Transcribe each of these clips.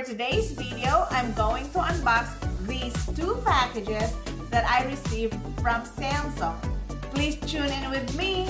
today's video, I'm going to unbox these two packages that I received from Samsung. Please tune in with me.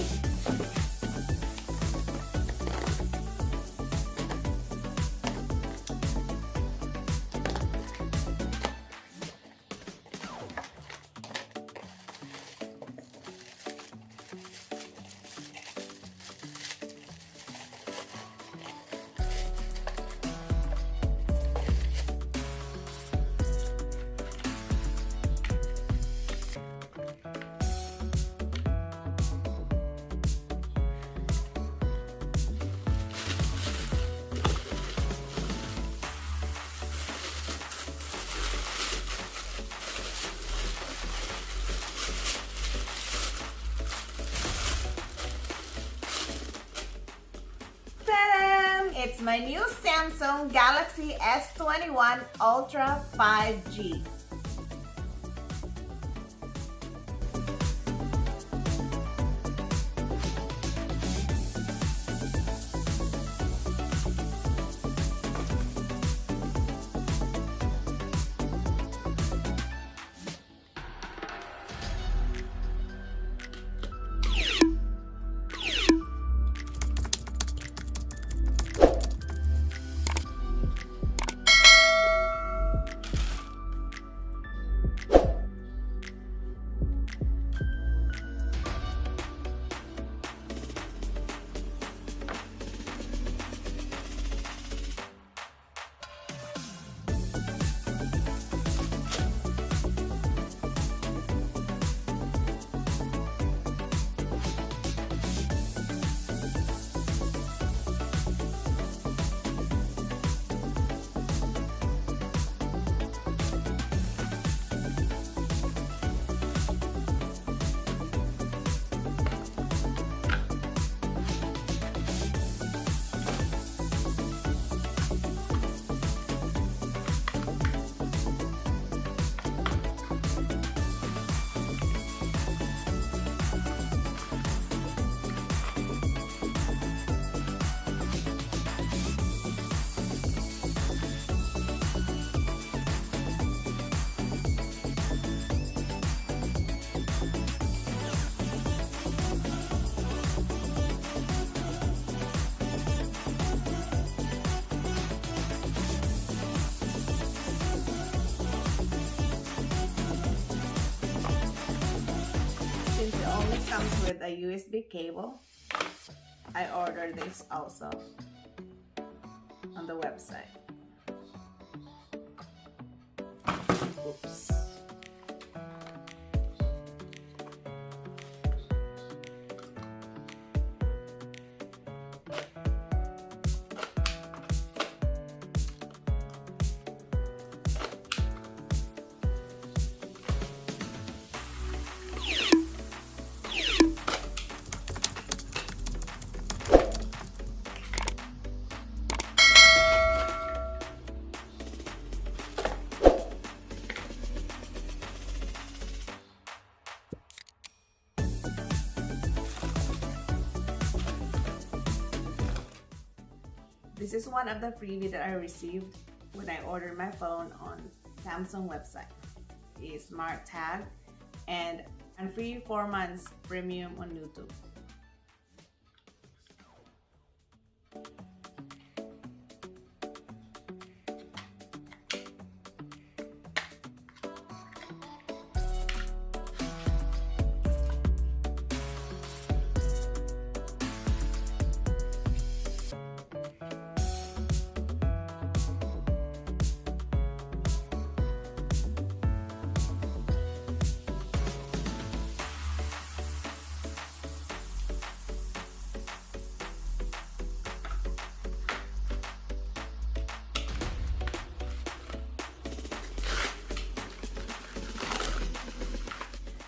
It's my new Samsung Galaxy S21 Ultra 5G. Since it only comes with a USB cable, I ordered this also on the website. Oops. This is one of the freebies that I received when I ordered my phone on Samsung website. It's Smart Tag and free 4 months premium on YouTube.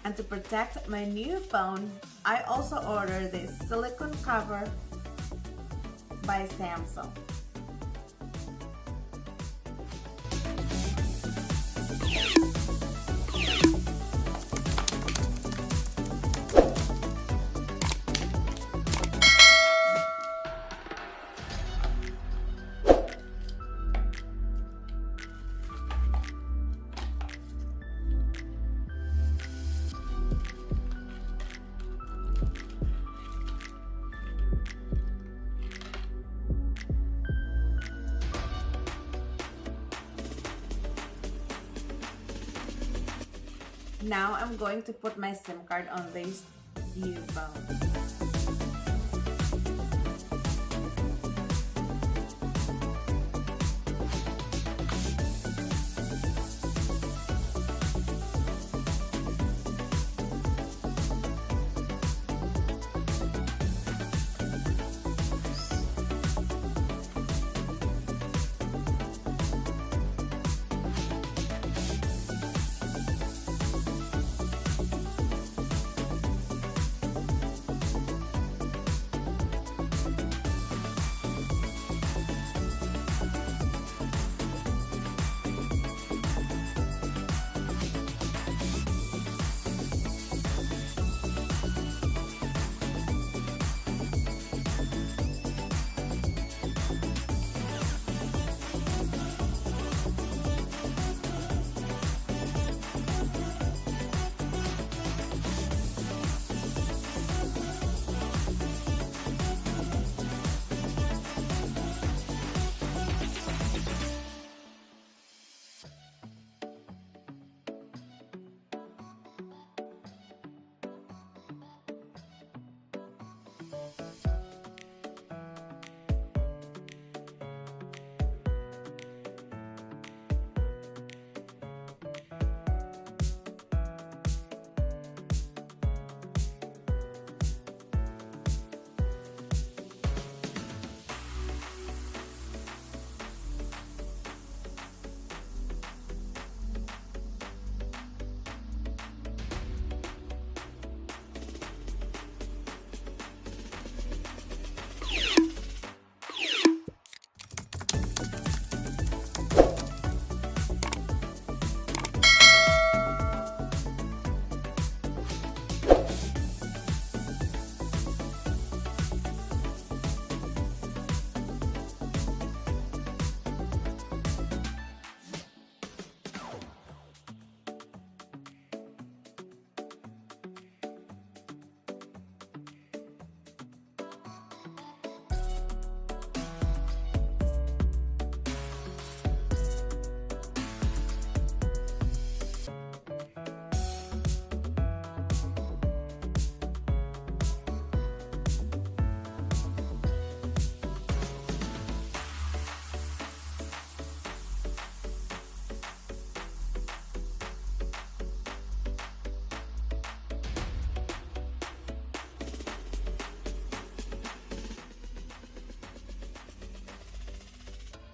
And to protect my new phone, I also ordered this silicone cover by Samsung. Now I'm going to put my SIM card on this new phone.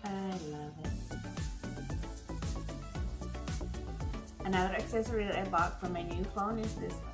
I love it. Another accessory that I bought for my new phone is this one.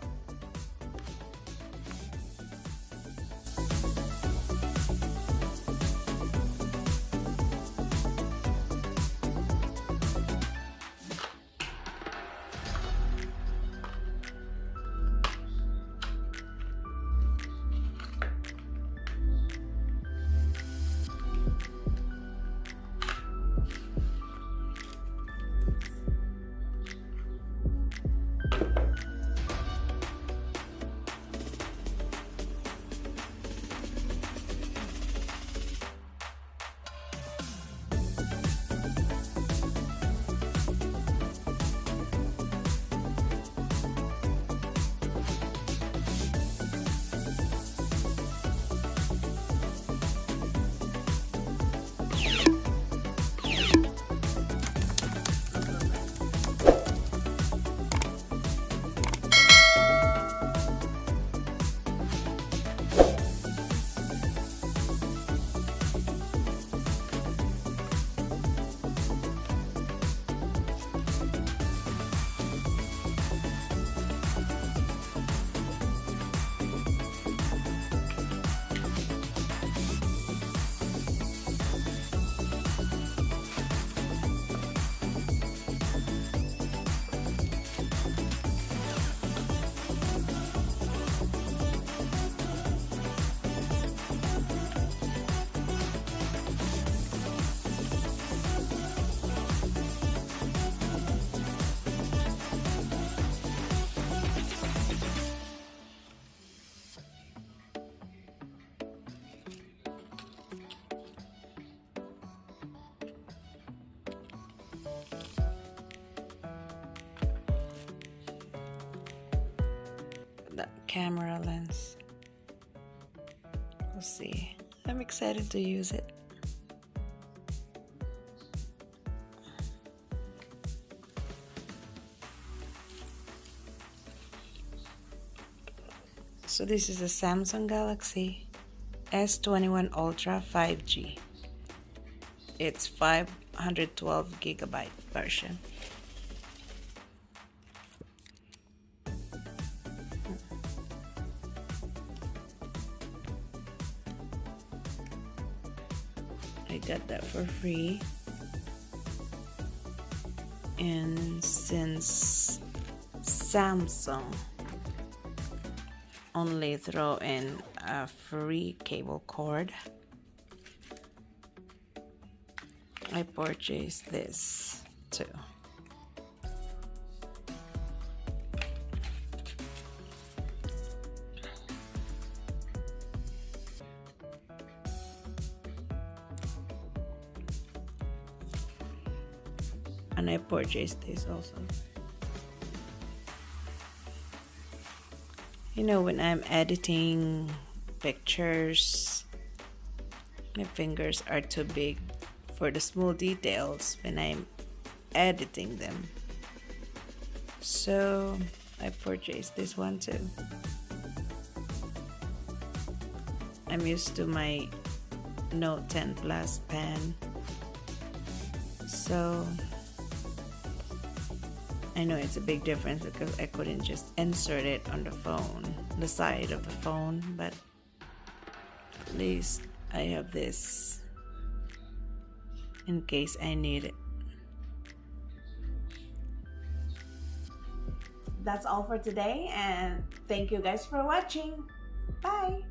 the camera lens. We'll see. I'm excited to use it. So this is a Samsung Galaxy S21 Ultra 5G. It's 512 gigabyte version. I got that for free. And since Samsung only throw in a free cable cord, I purchased this too. And I purchased this also. You know, when I'm editing pictures, my fingers are too big for the small details when I'm editing them. So I purchased this one too. I'm used to my Note 10 Plus pen, so I know it's a big difference because I couldn't just insert it on the phone, the side of the phone, but at least I have this in case I need it. That's all for today, and thank you guys for watching. Bye!